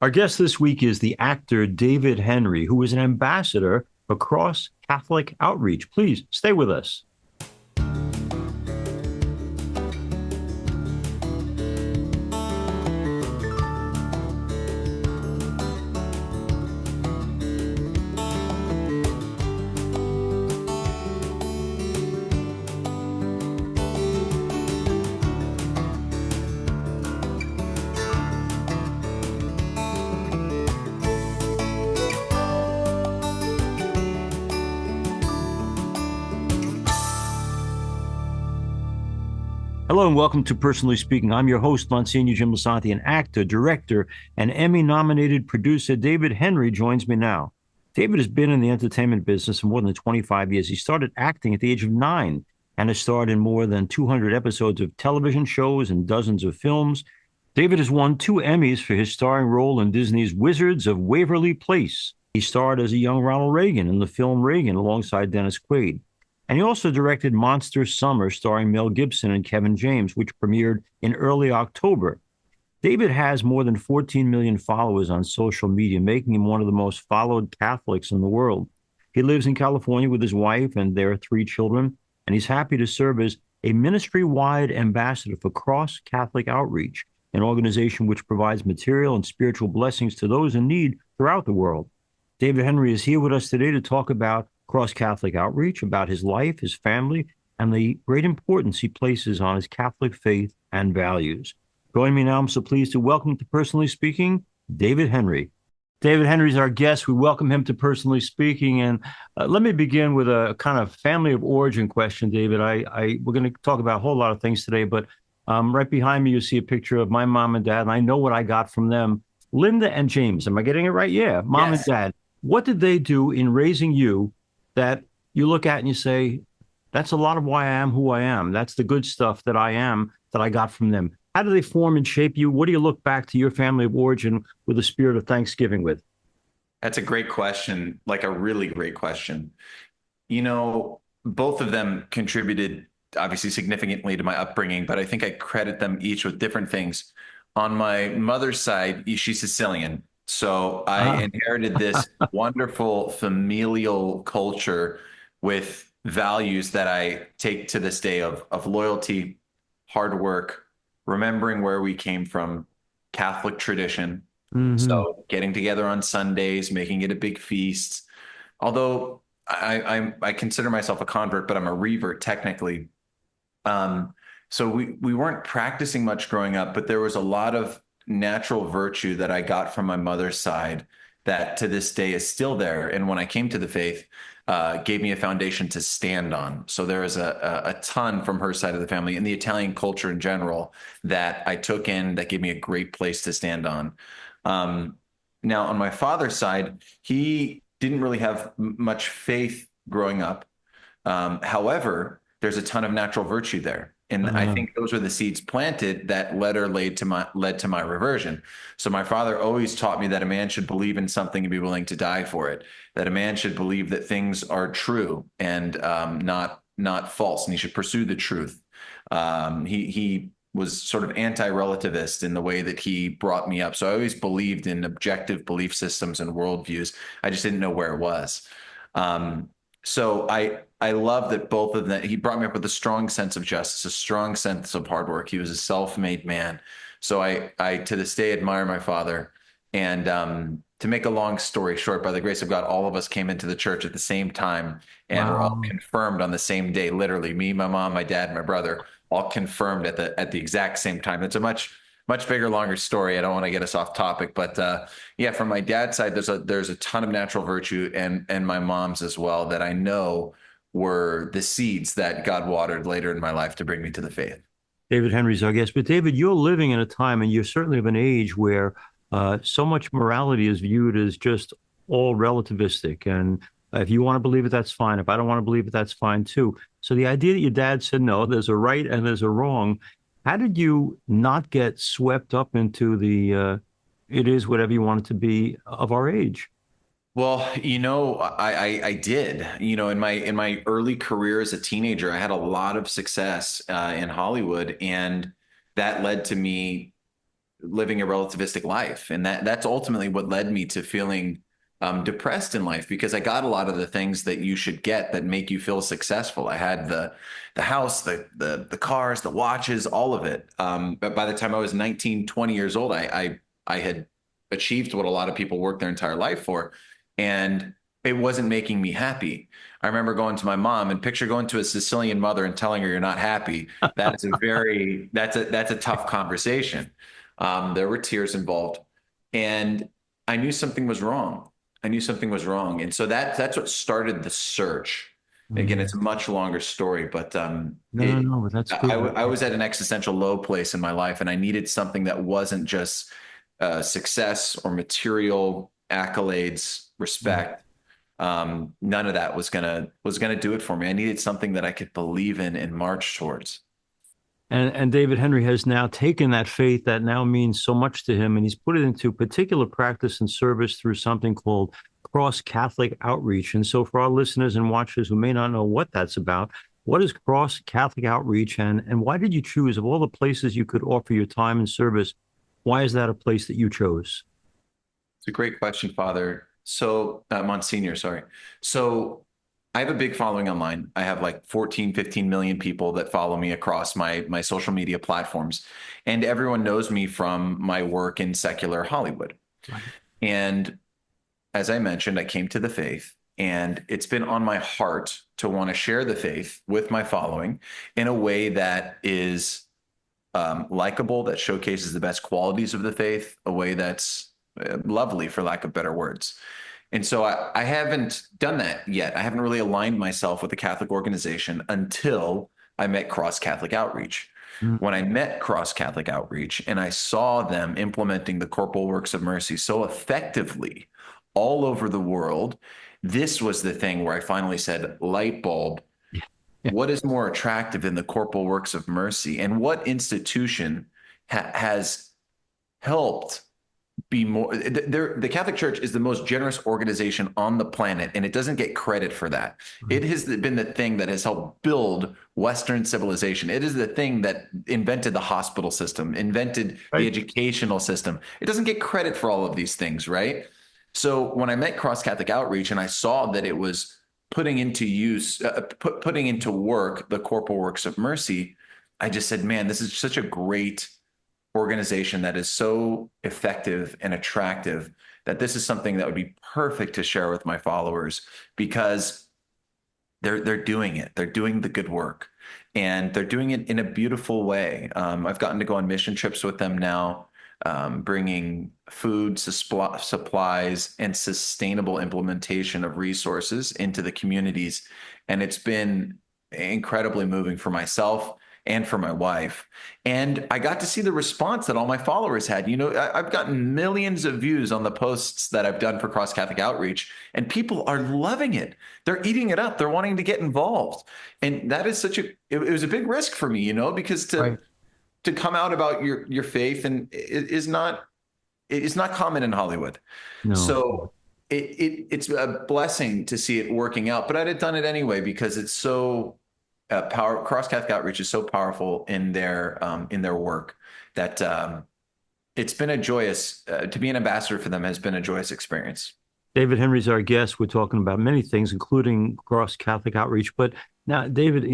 Our guest this week is the actor David Henrie, who is an ambassador across Catholic outreach. Please stay with us. Hello and welcome to Personally Speaking. I'm your host, Monsignor Jim Lasanti, an actor, director, and Emmy-nominated producer. David Henrie joins me now. David has been in the entertainment business for more than 25 years. He started acting at the age of 9 and has starred in more than 200 episodes of television shows and dozens of films. David has won 2 Emmys for his starring role in Disney's Wizards of Waverly Place. He starred as a young Ronald Reagan in the film Reagan alongside Dennis Quaid. And he also directed Monster Summer, starring Mel Gibson and Kevin James, which premiered in early October. David has more than 14 million followers on social media, making him one of the most followed Catholics in the world. He lives in California with his wife and their 3 children, and he's happy to serve as a ministry-wide ambassador for Cross Catholic Outreach, an organization which provides material and spiritual blessings to those in need throughout the world. David Henrie is here with us today to talk about Cross Catholic Outreach, about his life, his family, and the great importance he places on his Catholic faith and values. Joining me now, I'm so pleased to welcome to Personally Speaking, David Henrie. David Henrie is our guest. We welcome him to Personally Speaking. And let me begin with a kind of family of origin question, David. We're going to talk about a whole lot of things today, but right behind me, you see a picture of my mom and dad, and I know what I got from them. Linda and James, am I getting it right? Yeah, mom and Yes. dad. What did they do in raising you that you look at and you say, that's a lot of why I am who I am. That's the good stuff that I am that I got from them. How do they form and shape you? What do you look back to your family of origin with a spirit of thanksgiving with? That's a great question, like a really great question. Both of them contributed obviously significantly to my upbringing, but I think I credit them each with different things. On my mother's side, she's Sicilian. So I Ah, inherited this wonderful familial culture with values that I take to this day of loyalty, hard work, remembering where we came from, Catholic tradition. hmm. So getting together on Sundays, making it a big feast. Although I consider myself a convert, but I'm a revert technically. So we weren't practicing much growing up, but there was a lot of natural virtue that I got from my mother's side that to this day is still there. And when I came to the faith, gave me a foundation to stand on. So there is a ton from her side of the family and the Italian culture in general that I took in that gave me a great place to stand on. Um, Now, on my father's side, he didn't really have much faith growing up. However, there's a ton of natural virtue there. And I uh, think those were the seeds planted that led to my reversion. So my father always taught me that a man should believe in something and be willing to die for it. That a man should believe that things are true and not false, and he should pursue the truth. He was sort of anti-relativist in the way that he brought me up. So I always believed in objective belief systems and worldviews. I just didn't know where it was. So I love that both of them. He brought me up with a strong sense of justice, a strong sense of hard work. He was a self-made man. So I to this day admire my father. And to make a long story short, by the grace of God, all of us came into the church at the same time and were all wow. confirmed on the same day. Literally, me, my mom, my dad, and my brother all confirmed at the exact same time. It's a much bigger, longer story. I don't want to get us off topic, but yeah, from my dad's side, there's a ton of natural virtue, and my mom's as well, that I know were the seeds that God watered later in my life to bring me to the faith. David Henrie's our guest. But David, you're living in a time, and you're certainly of an age where so much morality is viewed as just all relativistic. And if you want to believe it, that's fine. If I don't want to believe it, that's fine too. So the idea that your dad said, no, there's a right and there's a wrong. How did you not get swept up into the it is whatever you want it to be of our age? Well, I did. In my early career as a teenager, I had a lot of success in Hollywood, and that led to me living a relativistic life. And that's ultimately what led me to feeling depressed in life, because I got a lot of the things that you should get that make you feel successful. I had the house, the cars, the watches, all of it. But by the time I was 19, 20 years old, I had achieved what a lot of people work their entire life for. And it wasn't making me happy. I remember going to my mom, and picture going to a Sicilian mother and telling her you're not happy. That's a tough conversation. There were tears involved, and I knew something was wrong. I knew something was wrong, and so that's what started the search. Again, Mm. it's a much longer story, but No, but that's good. I was at an existential low place in my life, and I needed something that wasn't just success or material accolades, Mm. respect. None of that was gonna do it for me. I needed something that I could believe in and march towards. And David Henry has now taken that faith that now means so much to him, and he's put it into particular practice and service through something called Cross Catholic Outreach. And so, for our listeners and watchers who may not know what that's about, what is Cross Catholic Outreach, and why did you choose, of all the places you could offer your time and service, why is that a place that you chose? It's a great question, Father. So, Monsignor, sorry. So, I have a big following online. I have like 14, 15 million people that follow me across my social media platforms. And everyone knows me from my work in secular Hollywood. Right. And as I mentioned, I came to the faith, and it's been on my heart to want to share the faith with my following in a way that is likable, that showcases the best qualities of the faith, a way that's lovely, for lack of better words. And so I haven't done that yet. I haven't really aligned myself with a Catholic organization until I met Cross Catholic Outreach. Mm. When I met Cross Catholic Outreach and I saw them implementing the corporal works of mercy so effectively all over the world, this was the thing where I finally said, light bulb, Yeah. Yeah. what is more attractive than the corporal works of mercy? And what institution has helped be more? The Catholic Church is the most generous organization on the planet, and it doesn't get credit for that. Right. It has been the thing that has helped build Western civilization. It is the thing that invented the hospital system, invented the Right. educational system. It doesn't get credit for all of these things, right? So when I met Cross Catholic Outreach and I saw that it was putting into use, putting into work the corporal works of mercy, I just said, man, this is such a great organization that is so effective and attractive that this is something that would be perfect to share with my followers, because they're doing it. They're doing the good work, and they're doing it in a beautiful way. I've gotten to go on mission trips with them now, bringing food, supplies, and sustainable implementation of resources into the communities, and it's been incredibly moving for myself and for my wife. And I got to see the response that all my followers had. I've gotten millions of views on the posts that I've done for Cross Catholic Outreach, and people are loving it. They're eating it up. They're wanting to get involved. And that is it was a big risk for me, because Right. to come out about your faith and it is not common in Hollywood. No. So it's a blessing to see it working out, but I'd have done it anyway because it's so Cross Catholic Outreach is so powerful in their work that it's been a joyous to be an ambassador for them has been a joyous experience. David Henry's our guest. We're talking about many things, including Cross Catholic Outreach. But now, David,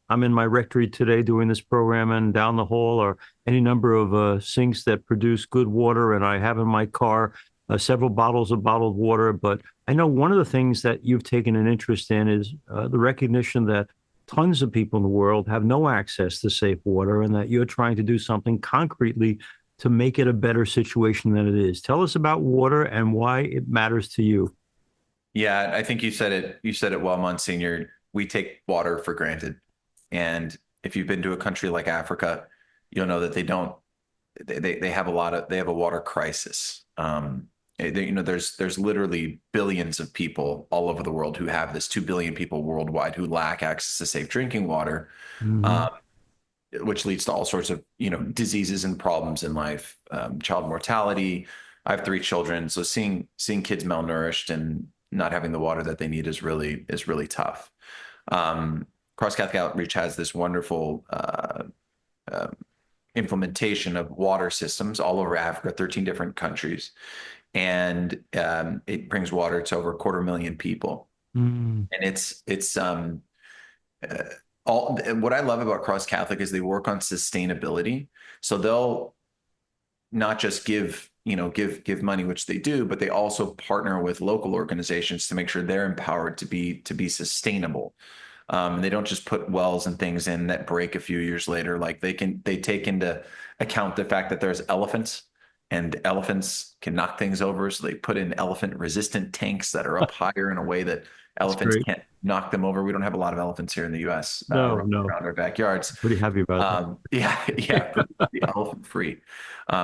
I'm in my rectory today doing this program, and down the hall are any number of sinks that produce good water. And I have in my car several bottles of bottled water. But I know one of the things that you've taken an interest in is the recognition that tons of people in the world have no access to safe water, and that you're trying to do something concretely to make it a better situation than it is. Tell us about water and why it matters to you. Yeah, I think you said it. You said it well, Monsignor. We take water for granted, and if you've been to a country like Africa, you'll know that they don't. They have they have a water crisis. There's literally billions of people all over the world who have this. 2 billion people worldwide who lack access to safe drinking water. Mm-hmm. Um, which leads to all sorts of diseases and problems in life, child mortality. I have 3 children, so seeing kids malnourished and not having the water that they need is really tough. Cross Catholic Outreach has this wonderful uh, implementation of water systems all over Africa, 13 different countries, and it brings water to over 250,000 people. Mm, And uh, all what I love about Cross Catholic is they work on sustainability. So they'll not just give money, which they do, but they also partner with local organizations to make sure they're empowered to be sustainable. And they don't just put wells and things in that break a few years later. Like they take into account the fact that there's elephants and elephants can knock things over. So they put in elephant resistant tanks that are up higher in a way that that's elephants great. can't knock them over. We don't have a lot of elephants here in the US, No, no, around our backyards. pretty happy about that. Yeah, yeah, pretty elephant free.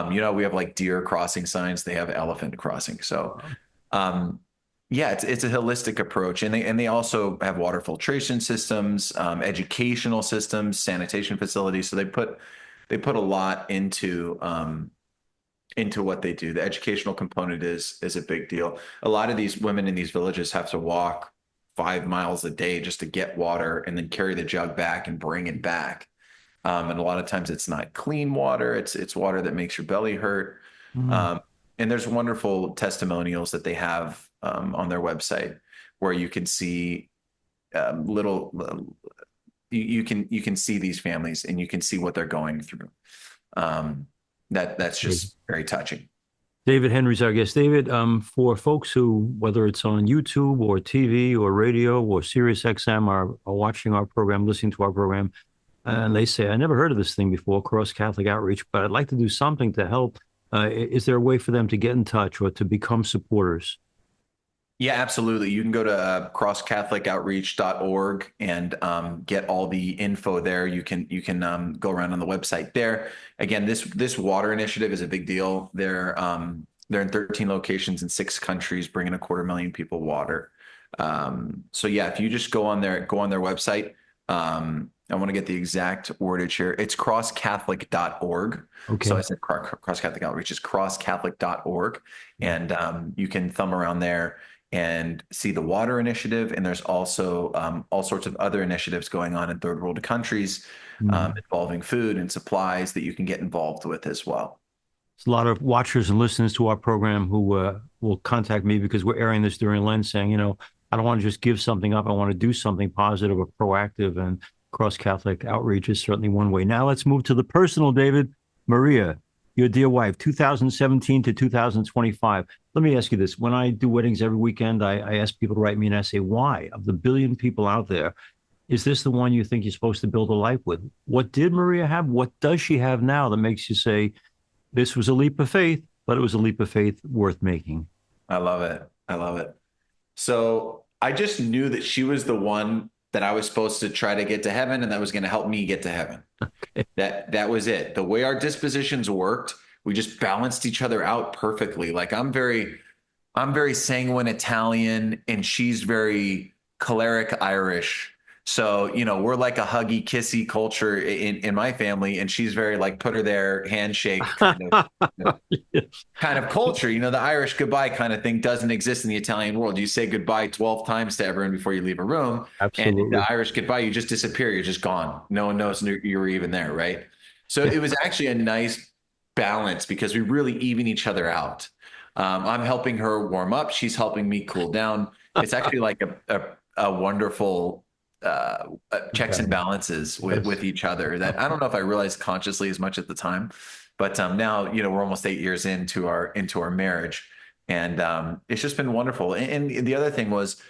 We have like deer crossing signs. They have elephant crossing. So, Wow. um, yeah, it's a holistic approach, and they also have water filtration systems, educational systems, sanitation facilities. So they put a lot into what they do. The educational component is a big deal. A lot of these women in these villages have to walk 5 miles a day just to get water and then carry the jug back and bring it back. And a lot of times it's not clean water. It's water that makes your belly hurt. Mm, Um, and there's wonderful testimonials that they have on their website where you can see little you can see these families and you can see what they're going through. That's great. just very touching. David Henry's our guest. David, for folks who, whether it's on YouTube or TV or radio or Sirius XM, are watching our program, listening to our program, and they say, I never heard of this thing before, Cross Catholic Outreach, but I'd like to do something to help. Is there a way for them to get in touch or to become supporters? Yeah, absolutely. You can go to crosscatholicOutreach.org and get all the info there. You can go around on the website there. Again, this water initiative is a big deal. They're in 13 locations in 6 countries, bringing 250,000 people water. So yeah, if you just go on their website, I want to get the exact wordage here. It's crosscatholic.org. So I Okay. said Cross Catholic Outreach is crosscatholic.org, and you can thumb around there and see the water initiative. And there's also all sorts of other initiatives going on in third world countries Mm. involving food and supplies that you can get involved with as well. There's a lot of watchers and listeners to our program who will contact me because we're airing this during Lent saying, I don't want to just give something up. I want to do something positive or proactive. And Cross Catholic Outreach is certainly one way. Now let's move to the personal, David. Maria, your dear wife, 2017 to 2025. Let me ask you this. When I do weddings every weekend, I ask people to write me and I say, why? Of the billion people out there, is this the one you think you're supposed to build a life with? What did Maria have? What does she have now that makes you say, this was a leap of faith, but it was a leap of faith worth making? I love it. I love it. So I just knew that she was the one that I was supposed to try to get to heaven, and that was going to help me get to heaven. That was it. The way our dispositions worked, we just balanced each other out perfectly. Like I'm very sanguine Italian, and she's very choleric Irish. So, we're like a huggy, kissy culture in my family, and she's very like put her there, handshake Yes, kind of culture. The Irish goodbye kind of thing doesn't exist in the Italian world. You say goodbye 12 times to everyone before you leave a room. And the absolutely. Irish goodbye, you just disappear. You're just gone. No one knows you were even there, right? So it was actually a nice balance because we really even each other out. I'm helping her warm up. She's helping me cool down. It's actually like a wonderful checks and Okay. balances with Yes. each other that I don't know if I realized consciously as much at the time. But now, we're almost 8 years into our marriage, and it's just been wonderful. And the other thing was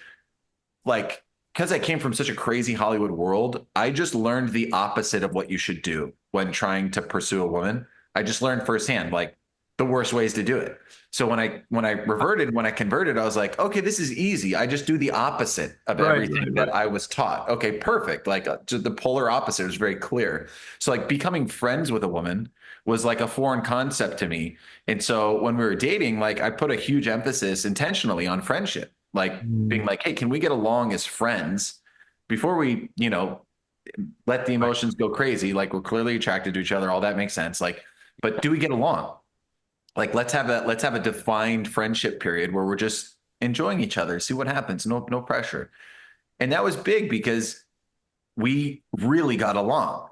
like, because I came from such a crazy Hollywood world, I just learned the opposite of what you should do when trying to pursue a woman. I just learned firsthand, like the worst ways to do it. So when I converted, I was like, okay, this is easy. I just do the opposite of Right, everything right, that right. I was taught. Okay, perfect. Like just the polar opposite was very clear. So like becoming friends with a woman was like a foreign concept to me. And so when we were dating, like I put a huge emphasis intentionally on friendship, like being Mm, like, hey, can we get along as friends before we, let the right. emotions go crazy? Like we're clearly attracted to each other. All that makes sense. Like, but do we get along? Like let's have a defined friendship period where we're just enjoying each other, see what happens. No pressure. And that was big because we really got along.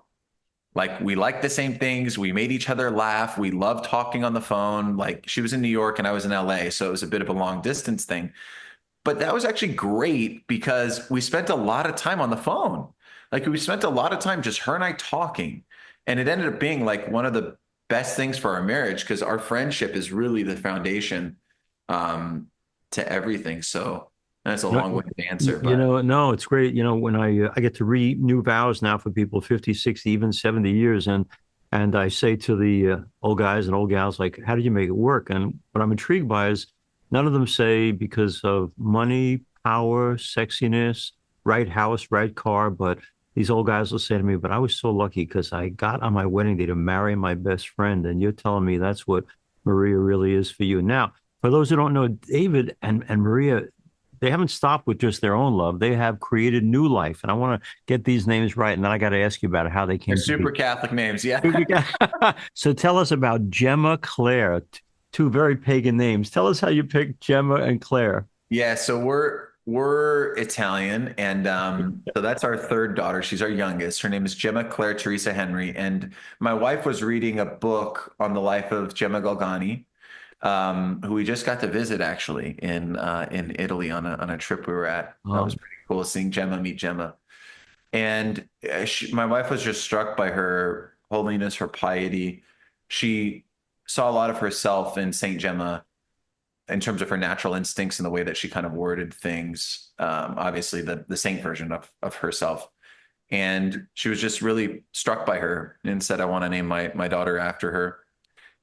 Like we liked the same things. We made each other laugh. We loved talking on the phone. Like she was in New York and I was in LA. So it was a bit of a long distance thing. But that was actually great because we spent a lot of time on the phone. Like we spent a lot of time just her and I talking. And it ended up being like one of the best things for our marriage because our friendship is really the foundation um, to everything. So that's a No, long way to answer, but no, it's great. When I get to renew vows now for people 50, 60, even 70 years, and I say to the old guys and old gals, like, how did you make it work? And what I'm intrigued by is none of them say because of money, power, sexiness, right house, right car, but these old guys will say to me, but I was so lucky because I got on my wedding day to marry my best friend. And you're telling me that's what Maria really is for you. Now, for those who don't know, David and Maria, they haven't stopped with just their own love. They have created new life. And I want to get these names right. And then I got to ask you about how they they're came to super be. Catholic names. Yeah. So tell us about Gemma Claire, two very pagan names. Tell us how you picked Gemma and Claire. Yeah, so we're Italian, and so that's our third daughter. She's our youngest. Her name is Gemma Claire Teresa Henry, and my wife was reading a book on the life of Gemma Galgani, who we just got to visit actually in Italy on a trip we were at. That was Um, pretty cool seeing Gemma meet Gemma, and my wife was just struck by her holiness, her piety. She saw a lot of herself in Saint Gemma in terms of her natural instincts and the way that she kind of worded things. Obviously, the saint version of herself, and she was just really struck by her and said, "I want to name my daughter after her."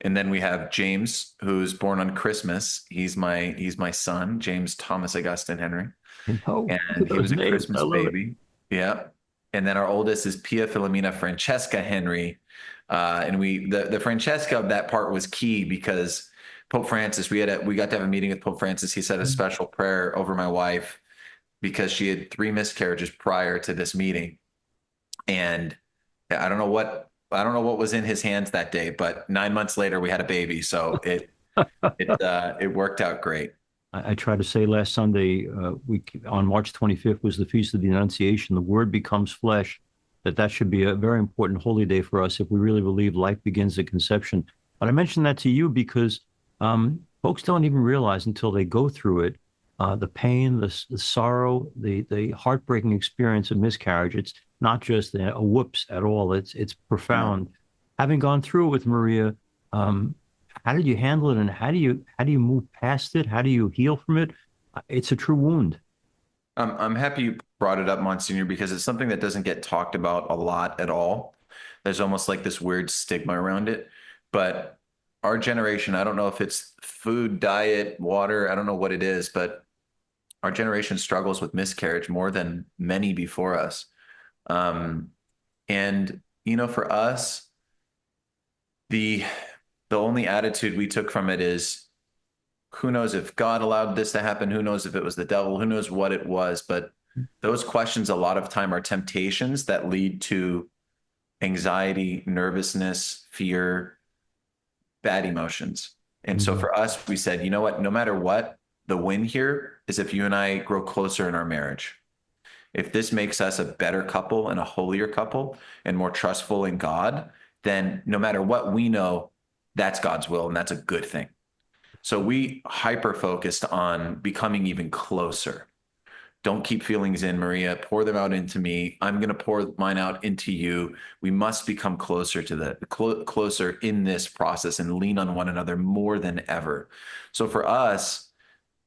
And then we have James, who's born on Christmas. He's my son, James Thomas Augustine Henry, look and at he those was a names. I Christmas love it. baby. Yeah. And then our oldest is Pia Filomena Francesca Henry. And the Francesca of that part was key because Pope Francis, we got to have a meeting with Pope Francis. He said a special prayer over my wife because she had 3 miscarriages prior to this meeting. And I don't know what was in his hands that day, but 9 months later we had a baby. So it worked out great. I tried to say last Sunday, on March 25th was the Feast of the Annunciation. The Word becomes flesh. That should be a very important holy day for us if we really believe life begins at conception. But I mentioned that to you because folks don't even realize until they go through it, the pain, the sorrow, the heartbreaking experience of miscarriage. It's not just a whoops at all. It's No. profound. Having gone through it with Maria, um, how did you handle it, and how do you move past it? How do you heal from it? It's a true wound. I'm happy you brought it up, Monsignor, because it's something that doesn't get talked about a lot at all. There's almost like this weird stigma around it. But our generation, I don't know if it's food, diet, water, I don't know what it is, but our generation struggles with miscarriage more than many before us. Um, and for us, the the only attitude we took from it is who knows if God allowed this to happen? Who knows if it was the devil? Who knows what it was? But those questions, a lot of time, are temptations that lead to anxiety, nervousness, fear, bad emotions. And so Mhm. for us, we said, you know what? No matter what, the win here is if you and I grow closer in our marriage. If this makes us a better couple and a holier couple and more trustful in God, then no matter what we know, that's God's will and that's a good thing. So we hyper focused on becoming even closer. Don't keep feelings in, Maria. Pour them out into me. I'm going to pour mine out into you. We must become closer to closer in this process and lean on one another more than ever. So for us,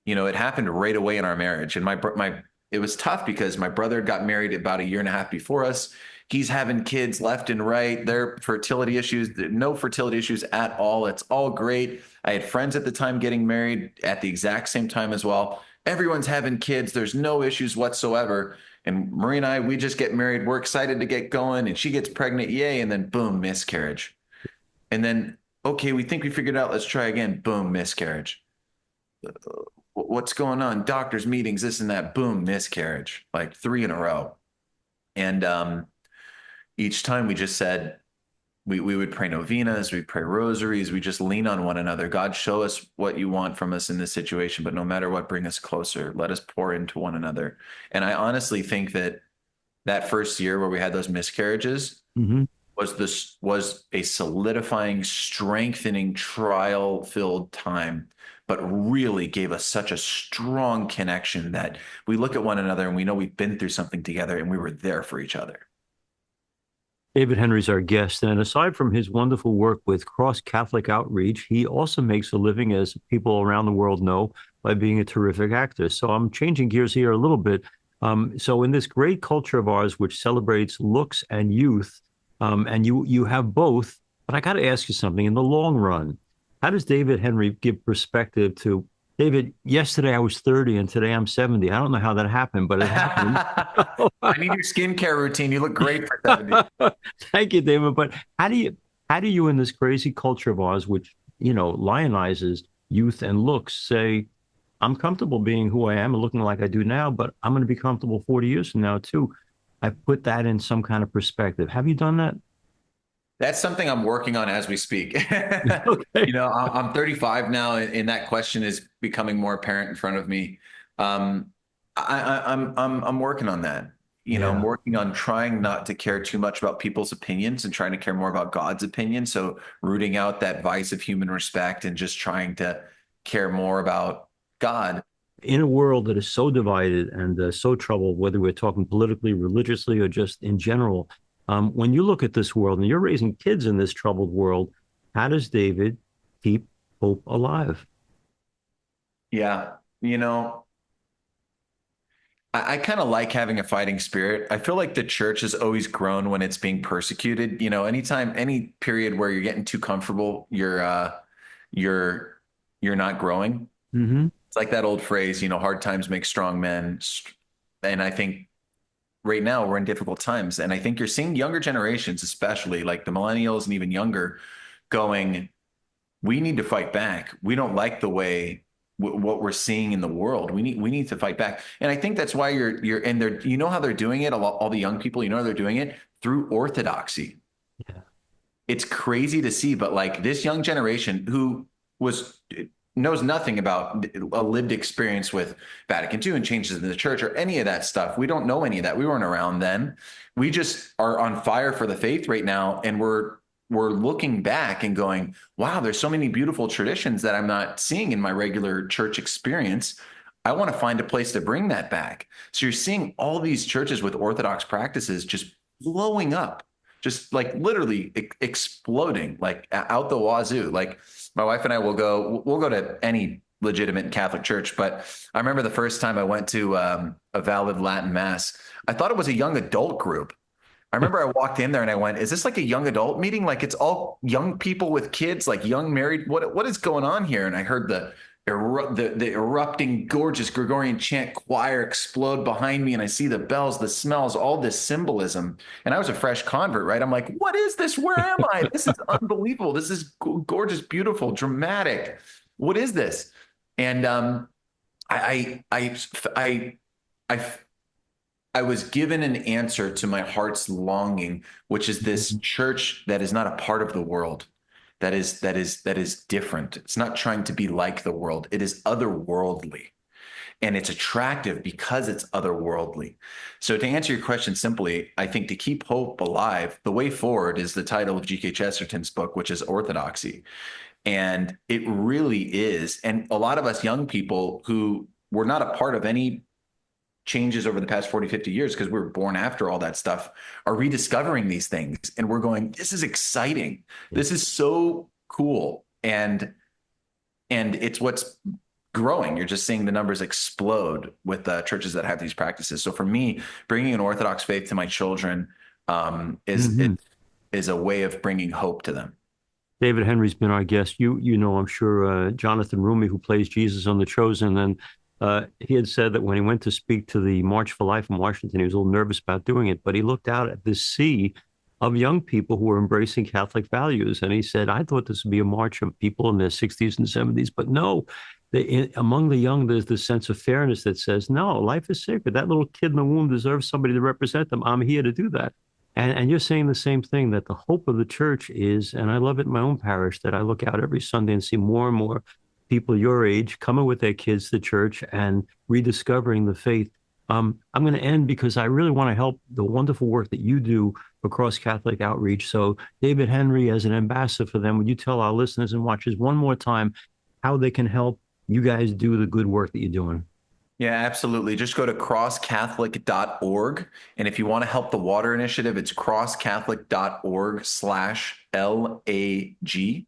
it happened right away in our marriage. And it was tough because my brother got married about a year and a half before us. He's having kids left and right. Their fertility issues, no fertility issues at all. It's all great. I had friends at the time getting married at the exact same time as well. Everyone's having kids. There's no issues whatsoever. And Marie and I, we just get married. We're excited to get going. And she gets pregnant. Yay. And then boom, miscarriage. And then, okay, we think we figured it out. Let's try again. Boom, miscarriage. What's going on? Doctors, meetings, this and that. Boom, miscarriage. Like 3 in a row. And each time we just said, we would pray novenas, we pray rosaries, we just lean on one another. God, show us what you want from us in this situation, but no matter what, bring us closer. Let us pour into one another. And I honestly think that first year where we had those miscarriages, Mhm. was a solidifying, strengthening, trial-filled time, but really gave us such a strong connection that we look at one another and we know we've been through something together and we were there for each other. David Henry's our guest, and aside from his wonderful work with Cross Catholic Outreach, he also makes a living, as people around the world know, by being a terrific actor. So I'm changing gears here a little bit. So in this great culture of ours, which celebrates looks and youth, and you have both, but I got to ask you something. In the long run, how does David Henry give perspective to David? Yesterday I was 30, and today I'm 70. I don't know how that happened, but it happened. I need your skincare routine. You look great for 70. Thank you, David. But how do you in this crazy culture of ours, which lionizes youth and looks, say, I'm comfortable being who I am and looking like I do now, but I'm going to be comfortable 40 years from now too. I put that in some kind of perspective. Have you done that? That's something I'm working on as we speak. Okay. I'm 35 now, and that question is becoming more apparent in front of me. Um, I'm working on that. I'm Yeah. working on trying not to care too much about people's opinions and trying to care more about God's opinion. So rooting out that vice of human respect and just trying to care more about God. In a world that is so divided and so troubled, whether we're talking politically, religiously, or just in general, when you look at this world and you're raising kids in this troubled world, how does David keep hope alive? Yeah, I kind of like having a fighting spirit. I feel like the church has always grown when it's being persecuted. Anytime, any period where you're getting too comfortable, you're you're not growing. Hmm. It's like that old phrase, hard times make strong men. And I think right now we're in difficult times. And I think you're seeing younger generations, especially like the millennials and even younger, going, we need to fight back. We don't like the way what we're seeing in the world. We need to fight back. And I think that's why you're and they're how they're doing it. All the young people, they're doing it through orthodoxy. Yeah. It's crazy to see, but like this young generation who was knows nothing about a lived experience with Vatican II and changes in the church or any of that stuff. We don't know any of that. We weren't around then. We just are on fire for the faith right now, and we're looking back and going, wow, there's so many beautiful traditions that I'm not seeing in my regular church experience. I want to find a place to bring that back. So you're seeing all these churches with Orthodox practices just blowing up, just like literally exploding, like out the wazoo. Like my wife and I we'll go to any legitimate Catholic church. But I remember the first time I went to a valid Latin mass, I thought it was a young adult group. I remember I walked in there and I went, is this like a young adult meeting? Like it's all young people with kids, like young married. What is going on here? And I heard the erupting gorgeous Gregorian chant choir explode behind me, and I see the bells, the smells, all this symbolism. And I was a fresh convert, right? I'm like, what is this? Where am I? This is unbelievable. This is gorgeous, beautiful, dramatic. What is this? And I I I was given an answer to my heart's longing, which is this church that is not a part of the world, that is different. It's not trying to be like the world. It is otherworldly, and it's attractive because it's otherworldly. So to answer your question simply, I think to keep hope alive, the way forward is the title of G.K. Chesterton's book, which is Orthodoxy. And it really is. And a lot of us young people who were not a part of any changes over the past 40, 50 years, because we were born after all that stuff, are rediscovering these things. And we're going, this is exciting. This is so cool. And it's what's growing. You're just seeing the numbers explode with churches that have these practices. So for me, bringing an Orthodox faith to my children Mhm. is a way of bringing hope to them. David Henry's been our guest. You know, I'm sure Jonathan Rumi, who plays Jesus on The Chosen, and he had said that when he went to speak to the March for Life in Washington, he was a little nervous about doing it, but he looked out at this sea of young people who were embracing Catholic values, and he said, "I thought this would be a march of people in their 60s and 70s, but no." Among the young, there's this sense of fairness that says, no, life is sacred. That little kid in the womb deserves somebody to represent them. I'm here to do that. And you're saying the same thing, that the hope of the church is, and I love it in my own parish, that I look out every Sunday and see more and more people your age coming with their kids to church and rediscovering the faith. I'm going to end because I really want to help the wonderful work that you do across Catholic outreach. So, David Henrie, as an ambassador for them, would you tell our listeners and watchers one more time how they can help you guys do the good work that you're doing? Yeah, absolutely. Just go to crosscatholic.org. And if you want to help the water initiative, it's crosscatholic.org/LAG.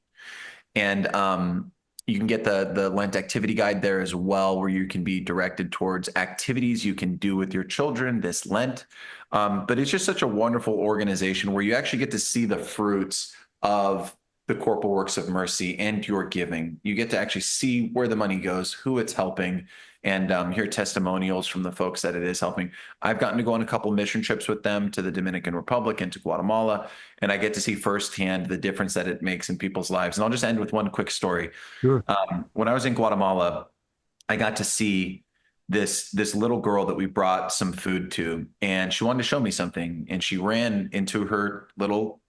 And you can get the Lent activity guide there as well, where you can be directed towards activities you can do with your children this Lent. But it's just such a wonderful organization where you actually get to see the fruits of the corporal works of mercy and your giving. You get to actually see where the money goes, who it's helping, and hear testimonials from the folks that it is helping. I've gotten to go on a couple mission trips with them to the Dominican Republic and to Guatemala, and I get to see firsthand the difference that it makes in people's lives. And I'll just end with one quick story. Sure. When I was in Guatemala, I got to see this little girl that we brought some food to, and she wanted to show me something, and she ran into her little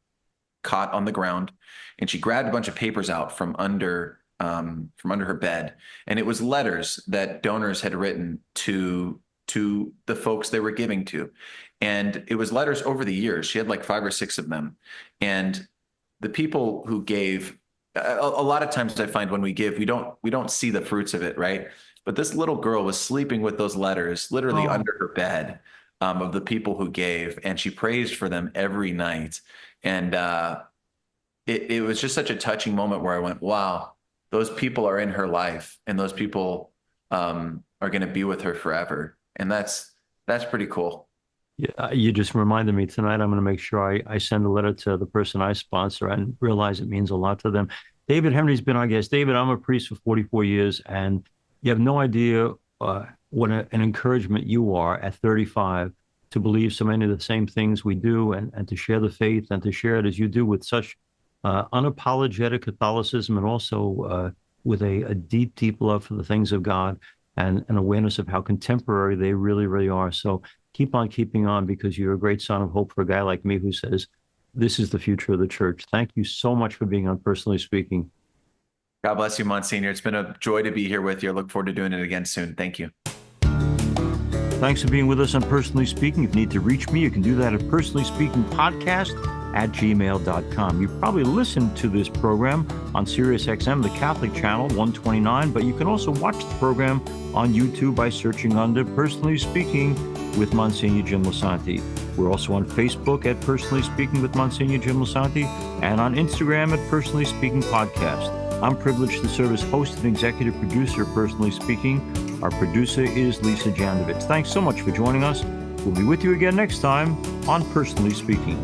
cot on the ground, and she grabbed a bunch of papers out from under her bed, and it was letters that donors had written to the folks they were giving to, and it was letters over the years. She had like 5 or 6 of them, and the people who gave. A lot of times, I find when we give, we don't see the fruits of it, right? But this little girl was sleeping with those letters literally Oh, under her bed, of the people who gave, and she praised for them every night. And it was just such a touching moment where I went, wow, those people are in her life, and those people are going to be with her forever. And that's pretty cool. yeah, you just reminded me tonight. I'm going to make sure I send a letter to the person I sponsor and realize it means a lot to them. David Henry's been our guest. David, I'm a priest for 44 years, and you have no idea what an encouragement you are at 35 to believe so many of the same things we do, and to share the faith and to share it as you do with such unapologetic Catholicism, and also with a deep, deep love for the things of God, and an awareness of how contemporary they really, really are. So keep on keeping on, because you're a great son of hope for a guy like me who says, this is the future of the church. Thank you so much for being on Personally Speaking. God bless you, Monsignor. It's been a joy to be here with you. I look forward to doing it again soon. Thank you. Thanks for being with us on Personally Speaking. If you need to reach me, you can do that at personallyspeakingpodcast@gmail.com. You probably listened to this program on SiriusXM, the Catholic channel 129, but you can also watch the program on YouTube by searching under Personally Speaking with Monsignor Jim Lisanti. We're also on Facebook at Personally Speaking with Monsignor Jim Lisanti, and on Instagram at Personally Speaking Podcast. I'm privileged to serve as host and executive producer of Personally Speaking. Our producer is Lisa Janovitz. Thanks so much for joining us. We'll be with you again next time on Personally Speaking.